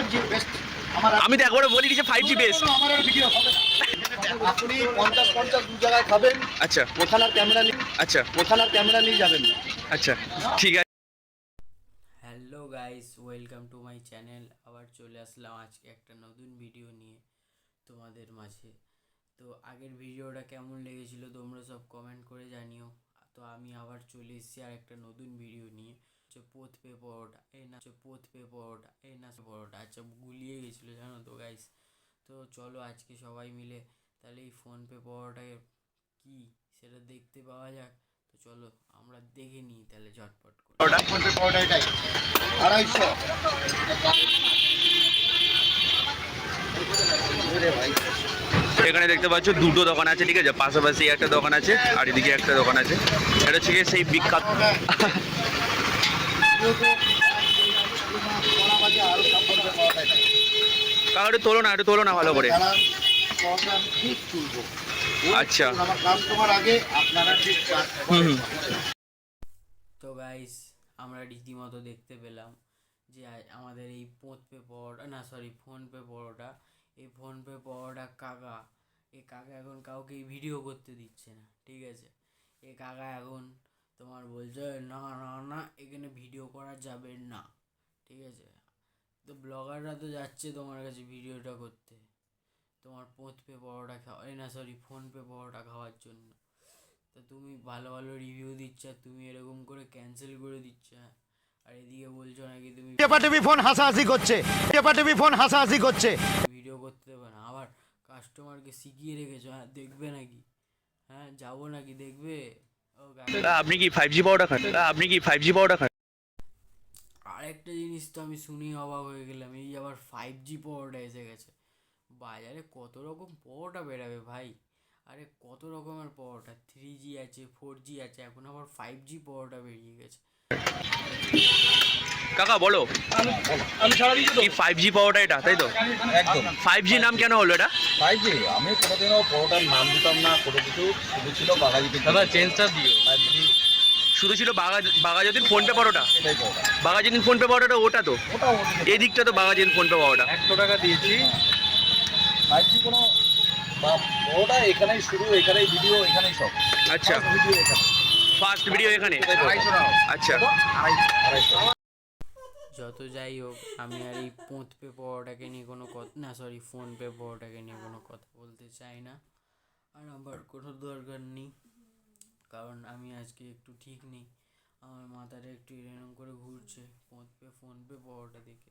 5G best. আমি তো একবারও বলিনি যে 5G বেস্ট। আমার আর ভিডিও হবে না। আপনি 50 দু জায়গায় খাবেন। আচ্ছা ওখানে আর ক্যামেরা নিয়ে যাবেন না। আচ্ছা ঠিক আছে। Hello guys, welcome to my channel. আবার চলে আসলাম আজকে একটা নতুন ভিডিও নিয়ে তোমাদের মাঝে। তো আগের ভিডিওটা কেমন লেগেছিল তোমরা সব কমেন্ট করে জানিও। তো আমি আবার চলে এসেছি আর একটা নতুন ভিডিও নিয়ে, পোত পে পরোটা। পরোটা আচ্ছা গুলিয়ে গেছিলো জানো তো গাইস। তো চলো আজকে সবাই মিলে তাহলে এই ফোনপে পরোটায় কি সেটা দেখতে পাওয়া যাক। তো চলো আমরা দেখে নিই তাহলে ঝটপট করে। ফোনপে পাওয়াটা এটাই 250। এখানে দেখতে পাচ্ছ দুটো দোকান আছে, ঠিক আছে, পাশাপাশি একটা দোকান আছে আর এদিকে একটা দোকান আছে। এটা হচ্ছে গিয়ে সেই বিখ্যাত কাকা, একটু তোলো না ভালো করে। আচ্ছা আমার কাস্টমার আগে আপনারা ঠিক তো গাইস আমরা রীতিমতো দেখতে পেলাম যে আমাদের এই ফোনপে পরোটা, এই ফোনপে পরোটা কাকা, এই কাকা এখন কাউকে ভিডিও করতে দিচ্ছে না, ঠিক আছে। এই কাকা এখন তোমার বলছে না না না এখানে ভিডিও করা যাবে না, ঠিক আছে। তো ব্লগাররা তো যাচ্ছে তোমার কাছে ভিডিওটা করতে, তোমার ফোনপে পরোটা ফোনপে পরোটা খাওয়ার জন্য। তো তুমি ভালো ভালো রিভিউ দিচ্ছ, তুমি এরকম করে ক্যান্সেল করে দিচ্ছ, আর এদিকে বলছো নাকি তুমি টেপাটেপি ফোন হাসাহাসি করছে ভিডিও করতে দেবে না। আবার কাস্টমারকে শিখিয়ে রেখেছো, হ্যাঁ দেখবে নাকি, হ্যাঁ যাবো নাকি দেখবে। আপনি কি 5G পাউডার খান? আরেকটা জিনিস তো আমি শুনি অবাক হয়ে গেলাম, এই আবার 5G পরোটা এসে গেছে বাজারে। কত রকম পরোটা বেরাবে ভাই, আরে কত রকমের পরোটা, 3G আছে, 4G আছে, এখন আবার 5G পরোটা বেরিয়ে গেছে। কাকা বলো, কি 5G পাউডার এটা, তাই তো? একদম 5G নাম কেন হলো এটা? 5G আমি কোনোদিনও পরোটার নাম দিতাম না, কোনো কিছু শুধু ছিল বাঘাজিতে। দাদা চেঞ্জটা দিও। 5G শুধু ছিল বাঘাযতীন ফোনপে পরোটা। সেটাই পরোটা, বাঘাযতীন ফোনপে পরোটা ওটা তো, ওটা এই দিকটা তো বাঘাযতীন ফোনপে পরোটা। 100 টাকা দিয়েছি। 5G কোনো পরোটা এখানেই শুরু, এখানেই ভিডিও, এখানেই সব। আচ্ছা ভিডিও এখানে, ফার্স্ট ভিডিও এখানে। 250 টাকা। আচ্ছা 250। যত যাই হোক, আমি আর এই ফোনপে পরোটাকে নিয়ে কোনো কথা ফোনপে পরোটাকে নিয়ে কোনো কথা বলতে চাই না, আর আমার কোনো দরকার নেই, কারণ আমি আজকে একটু ঠিক নেই। আমার মাথাটা একটু এরকম করে ঘুরছে ফোনপে পরোটা দেখে।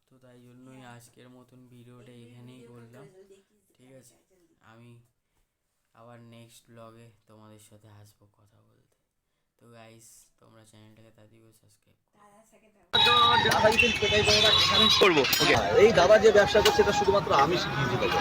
তো তাই জন্যই আজকের মতন ভিডিওটা এখানেই করলাম, ঠিক আছে। আমি আবার নেক্সট ব্লগে তোমাদের সাথে আসবো কথা বলতে। তো গাইস তোমরা চ্যানেলটাকে তাড়াতাড়ি করে সাবস্ক্রাইব বাঘাজিতে পেটাই পরোটা এখানেই করবো, ওকে। এই দাদা যে ব্যবসা করছে এটা শুধুমাত্র আমি শিখিয়েছি তাকে।